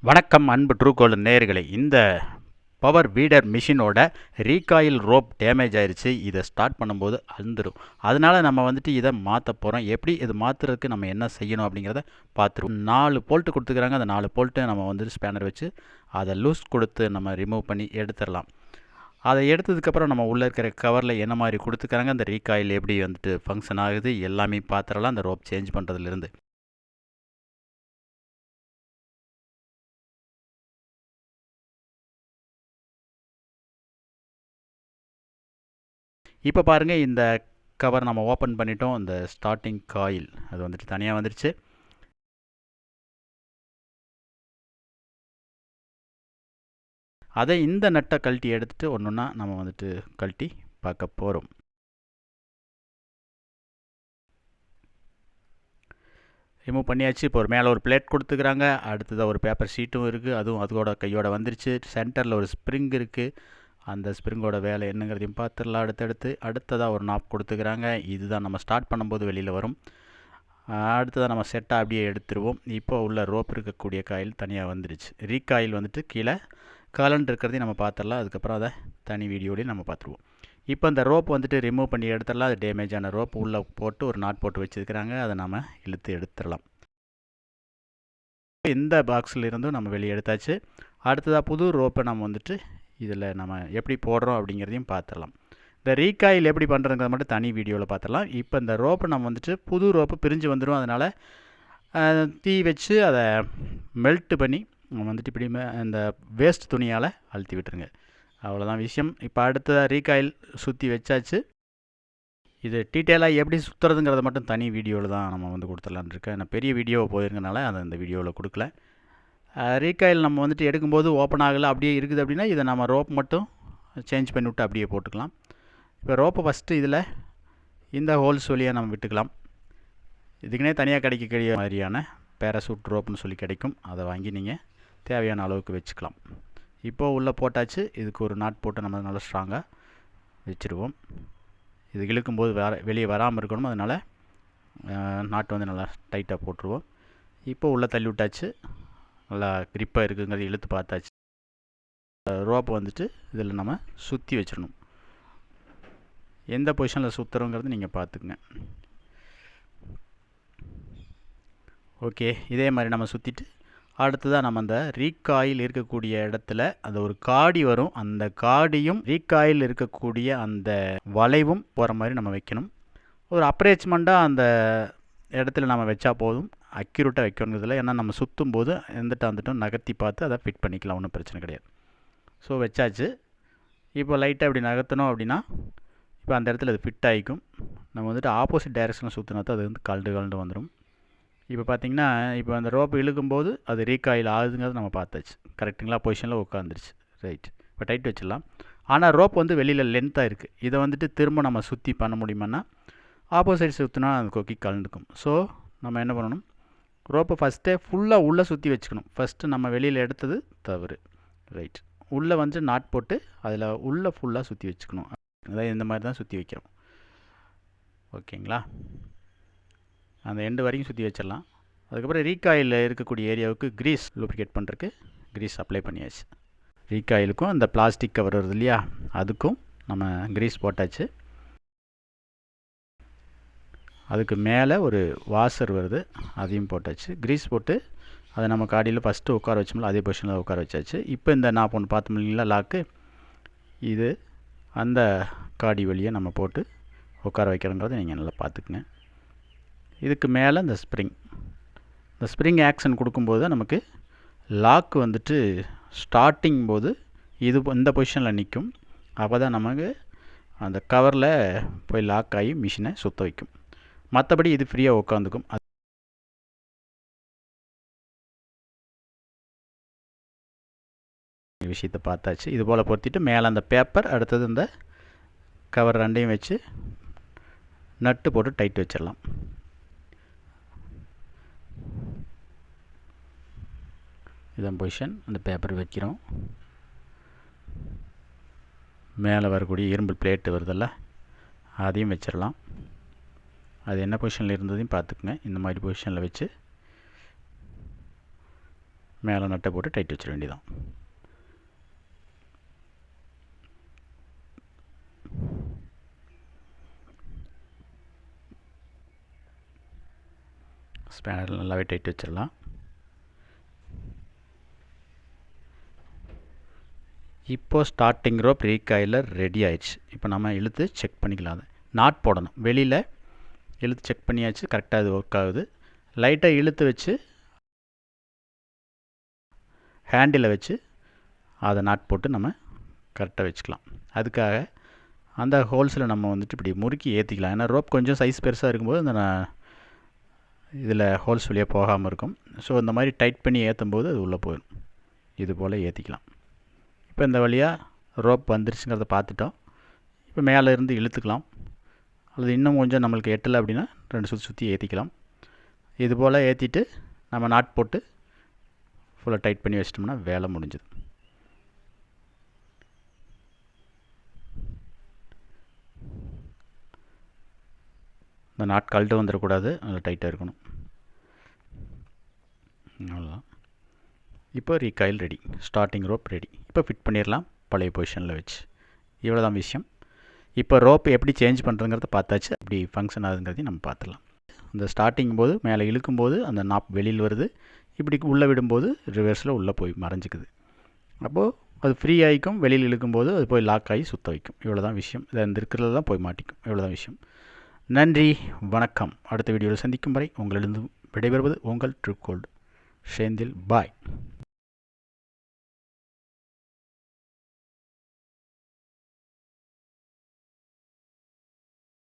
வணக்கம் அன்பு ட்ரூகோல் நேயர்களே. இந்த பவர் வீடர் மிஷினோட ரீகாயில் ரோப் டேமேஜ் ஆயிடுச்சு. இதை ஸ்டார்ட் பண்ணும்போது அழுந்துடும். அதனால நம்ம வந்துட்டு இதை மாற்ற போகிறோம். எப்படி இது மாற்றுறதுக்கு நம்ம என்ன செய்யணும் அப்படிங்கிறத பார்த்துருவோம். 4 போல்ட்டு கொடுத்துக்கிறாங்க. அந்த 4 போல்ட்டு நம்ம வந்துட்டு ஸ்பேனர் வச்சு அதை லூஸ் கொடுத்து நம்ம ரிமூவ் பண்ணி எடுத்துடலாம். அதை எடுத்ததுக்கப்புறம் நம்ம உள்ளே இருக்கிற கவரில் என்ன மாதிரி கொடுத்துக்கிறாங்க, அந்த ரீகாயில் எப்படி வந்துட்டு ஃபங்க்ஷன் ஆகுது எல்லாமே பார்த்துடலாம். அந்த ரோப் சேஞ்ச் பண்ணுறதுலேருந்து இப்போ பாருங்கள், இந்த கவர் நம்ம ஓப்பன் பண்ணிட்டோம். இந்த ஸ்டார்டிங் காயில் அது வந்துட்டு தனியாக வந்துடுச்சு. அதை இந்த நட்டை கழட்டி எடுத்துகிட்டு ஒன்றுன்னா நம்ம வந்துட்டு கழட்டி பார்க்க போகிறோம். ரிமூவ் பண்ணியாச்சு. இப்போ ஒரு மேலே ஒரு பிளேட் கொடுத்துக்கிறாங்க. அடுத்ததாக ஒரு பேப்பர் ஷீட்டும் இருக்குது. அதுவும் அதோட கையோட வந்துருச்சு. சென்டரில் ஒரு ஸ்ப்ரிங் இருக்குது. அந்த ஸ்ப்ரிங்கோட வேலை என்னங்கிறதையும் பார்த்துடலாம். அடுத்ததாக ஒரு நாப் கொடுத்துக்கிறாங்க. இதுதான் நம்ம ஸ்டார்ட் பண்ணும்போது வெளியில் வரும். அடுத்ததாக நம்ம செட்டாக அப்படியே எடுத்துருவோம். இப்போ உள்ள ரோப் இருக்கக்கூடிய காயில் தனியாக வந்துடுச்சு. ரீகாயில் வந்துட்டு கீழே காலன் இருக்கிறதையும் நம்ம பார்த்துடலாம். அதுக்கப்புறம் அதை தனி வீடியோலையும் நம்ம பார்த்துருவோம். இப்போ இந்த ரோப் வந்துட்டு ரிமூவ் பண்ணி எடுத்துடலாம். அது டேமேஜான ரோப் உள்ளே போட்டு ஒரு நாட் போட்டு வச்சுருக்கிறாங்க. அதை நம்ம இழுத்து எடுத்துடலாம். இந்த பாக்ஸில் இருந்தும் நம்ம வெளியே எடுத்தாச்சு. அடுத்ததாக புது ரோப்பை நம்ம வந்துட்டு இதில் நம்ம எப்படி போடுறோம் அப்படிங்கிறதையும் பார்த்துடலாம். இந்த ரீகாயில் எப்படி பண்ணுறதுங்கிறத மட்டும் தனி வீடியோவில் பார்த்துடலாம். இப்போ இந்த ரோப்பை நம்ம வந்துட்டு புது ரோப்பு பிரிஞ்சு வந்துடும். அதனால் தீ வச்சு அதை மெல்ட்டு பண்ணி நம்ம வந்துட்டு இப்படி இந்த வேஸ்ட் துணியால் அழுத்தி விட்டுருங்க. அவ்வளோதான் விஷயம். இப்போ அடுத்ததாக ரீகாயில் சுற்றி வச்சாச்சு. இது டீட்டெயிலாக எப்படி சுற்றுறதுங்கிறத மட்டும் தனி வீடியோவில் தான் நம்ம வந்து கொடுத்துடலான்னு இருக்கேன். நான் பெரிய வீடியோவை போயிருக்கனால அதை இந்த வீடியோவில் கொடுக்கல. ரீகாயில் நம்ம வந்துட்டு எடுக்கும்போது ஓப்பன் ஆகலை அப்படியே இருக்குது அப்படின்னா இதை நம்ம ரோப் மட்டும் சேஞ்ச் பண்ணி விட்டு அப்படியே போட்டுக்கலாம். இப்போ ரோப்பை ஃபஸ்ட்டு இதில் இந்த ஹோல்ஸ் வழியாக நம்ம விட்டுக்கலாம். இதுக்குன்னே தனியாக கிடைக்கக்கூடிய மாதிரியான பேராசூட் ரோப்னு சொல்லி கிடைக்கும். அதை வாங்கி நீங்கள் தேவையான அளவுக்கு வச்சுக்கலாம். இப்போது உள்ளே போட்டாச்சு. இதுக்கு ஒரு நாட் போட்டு நம்ம நல்லா ஸ்ட்ராங்காக வச்சுருவோம். இது இழுக்கும்போது வெளியே வராமல் இருக்கணும். அதனால் நாட்டு வந்து நல்லா டைட்டாக போட்டுருவோம். இப்போ உள்ளே தள்ளி விட்டாச்சு. நல்லா கிரிப்பாக இருக்குங்கிறது இழுத்து பார்த்தாச்சு. ரோப்பை வந்துட்டு இதில் நம்ம சுற்றி வச்சிடணும். எந்த பொசிஷனில் சுற்றுறோங்கிறது நீங்கள் பார்த்துக்குங்க. ஓகே, இதே மாதிரி நம்ம சுற்றிட்டு அடுத்ததாக நம்ம அந்த ரீகாயில் இருக்கக்கூடிய இடத்துல அந்த ஒரு காடி வரும். அந்த காடியும் ரீகாயில் இருக்கக்கூடிய அந்த வளைவும் போகிற மாதிரி நம்ம வைக்கணும். ஒரு அப்ரேச்மெண்ட்டாக அந்த இடத்துல நம்ம வச்சா போதும். அக்யூரேட்டாக வைக்கணுங்கிறதுல, ஏன்னா நம்ம சுற்றும் போது வந்துட்டும் நகர்த்தி பார்த்து அதை ஃபிட் பண்ணிக்கலாம். ஒன்றும் பிரச்சனை கிடையாது. ஸோ வச்சாச்சு. இப்போ லைட்டாக இப்படி நகர்த்தணும் அப்படின்னா இப்போ அந்த இடத்துல அது ஃபிட் ஆகிக்கும். நம்ம வந்துட்டு ஆப்போசிட் டைரெக்ஷனில் சுற்றினா தான் அது வந்து கலண்டு வந்துடும். இப்போ பார்த்திங்கன்னா இப்போ அந்த ரோப்பு இழுக்கும்போது அது ரீகாயில் ஆகுதுங்கிறது நம்ம பார்த்தாச்சு. கரெக்டுங்களா? பொசிஷனில் உட்காந்துருச்சு. ரைட். இப்போ டைட் வச்சிடலாம். ஆனால் ரோப் வந்து வெளியில் லென்த்தாக இருக்குது. இதை வந்துட்டு திரும்ப நம்ம சுற்றி பண்ண முடியுமான்னா ஆப்போசிட் சுற்றினா அது கொக்கி கலந்துக்கும். ஸோ நம்ம என்ன பண்ணணும், ரோப்பை ஃபஸ்ட்டே ஃபுல்லாக உள்ளே சுற்றி வச்சுக்கணும். ஃபஸ்ட்டு நம்ம வெளியில் எடுத்தது தவறு. ரைட். உள்ளே வந்து நாட் போட்டு அதில் உள்ளே ஃபுல்லாக சுற்றி வச்சுக்கணும். அதாவது இந்த மாதிரி தான் சுற்றி வைக்கிறோம். ஓகேங்களா? அந்த எண்டு வரைக்கும் சுற்றி வச்சிடலாம். அதுக்கப்புறம் ரீகாயில் இருக்கக்கூடிய ஏரியாவுக்கு க்ரீஸ் லூப்ரிகேட் பண்ணுறதுக்கு க்ரீஸ் அப்ளை பண்ணியாச்சு. ரீகாயிலுக்கும் அந்த பிளாஸ்டிக் கவர் வருது இல்லையா, அதுக்கும் நம்ம க்ரீஸ் போட்டாச்சு. அதுக்கு மேலே ஒரு வாஷர் வருது, அதையும் போட்டாச்சு. க்ரீஸ் போட்டு அதை நம்ம காடியில் ஃபஸ்ட்டு உட்கார வச்சோம்ல அதே பொசிஷனில் உட்கார வச்சாச்சு. இப்போ இந்த நான் ஒன்று பார்த்தோம் இல்லைங்களா லாக்கு, இது அந்த காடி வழியை நம்ம போட்டு உட்கார வைக்கிறோங்கிறத நீங்கள் நல்லா பார்த்துக்குங்க. இதுக்கு மேலே இந்த ஸ்ப்ரிங் ஆக்ஷன் கொடுக்கும்போது தான் நமக்கு லாக்கு வந்துட்டு ஸ்டார்டிங் போது இது இந்த பொசிஷனில் நிற்கும். அப்போ தான் நமக்கு அந்த கவரில் போய் லாக் ஆகி மிஷினை சுற்ற வைக்கும். மற்றபடி இது ஃப்ரீயாக உட்காந்துக்கும். விஷயத்தை பார்த்தாச்சு. இது போல் பொறுத்திட்டு மேலே அந்த பேப்பர், அடுத்தது இந்த கவர் ரெண்டையும் வச்சு நட்டு போட்டு டைட் வச்சிடலாம். இதான் பொசிஷன். அந்த பேப்பர் வைக்கிறோம். மேலே வரக்கூடிய இரும்பு பிளேட்டு வருதில்ல, அதையும் வச்சிடலாம். அது என்ன பொசிஷனில் இருந்ததையும் பார்த்துக்குங்க. இந்த மாதிரி பொசிஷனில் வச்சு மேலே நட்டை போட்டு டைட் வச்சிட வேண்டியதான். ஸ்பேனர் நல்லாவே டைட் வச்சிடலாம். இப்போ ஸ்டார்டிங் ரோப் ரீகாயிலர் ரெடி ஆயிடுச்சு. இப்போ நம்ம இழுத்து செக் பண்ணிக்கலாம். நாட் போடணும். வெளியில் இழுத்து செக் பண்ணியாச்சு, கரெக்டாக இது ஒர்க் ஆகுது. லைட்டாக இழுத்து வச்சு ஹேண்டில் வச்சு அதை நாட் போட்டு நம்ம கரெக்டாக வச்சுக்கலாம். அதுக்காக அந்த ஹோல்ஸில் நம்ம வந்துட்டு இப்படி முறுக்கி ஏற்றிக்கலாம். ஏன்னா ரோப் கொஞ்சம் சைஸ் பெருசாக இருக்கும்போது அந்த இதில் ஹோல்ஸ் வழியாக போகாமல் இருக்கும். ஸோ இந்த மாதிரி டைட் பண்ணி ஏற்றும் போது அது உள்ளே போயிடும். இது போல் ஏற்றிக்கலாம். இப்போ இந்த வழியாக ரோப் வந்துருச்சுங்கிறத பார்த்துட்டோம். இப்போ மேலே இருந்து இழுத்துக்கலாம். அல்லது இன்னும் கொஞ்சம் நம்மளுக்கு எட்டலை அப்படின்னா 2 சுற்றி சுற்றி ஏற்றிக்கலாம். இது போல் ஏற்றிட்டு நம்ம நாட் போட்டு ஃபுல்லாக டைட் பண்ணி வச்சிட்டோம்னா வேலை முடிஞ்சுது. இந்த நாட் கழட்டு வந்துடக்கூடாது, நல்லா டைட்டாக இருக்கணும். அவ்வளோதான். இப்போ recoil ready, starting rope ready. இப்போ ஃபிட் பண்ணிடலாம் பழைய பொசிஷனில் வச்சு. இவ்வளோ தான் விஷயம். இப்போ ரோப் எப்படி சேஞ்ச் பண்ணுறதுங்கிறத பார்த்தாச்சு. எப்படி ஃபங்க்ஷன் ஆகுதுங்கிறதையும் நம்ம பார்த்துடலாம். இந்த ஸ்டார்டிங் போது மேலே இழுக்கும்போது அந்த நாப் வெளியில் வருது. இப்படி உள்ளே விடும்போது ரிவர்ஸில் உள்ளே போய் மறைஞ்சிக்குது. அப்போது அது ஃப்ரீ ஆகிக்கும். வெளியில் இழுக்கும்போது அது போய் லாக் ஆகி சுற்ற வைக்கும். இவ்வளோ தான் விஷயம். இதை இந்த இருக்கிறது தான் போய் மாட்டிக்கும். இவ்வளோ தான் விஷயம். நன்றி, வணக்கம். அடுத்த வீடியோவில் சந்திக்கும் வரை உங்களிடம் விடைபெறுவது உங்கள் ட்ரூகோல்டு செந்தில். பாய்.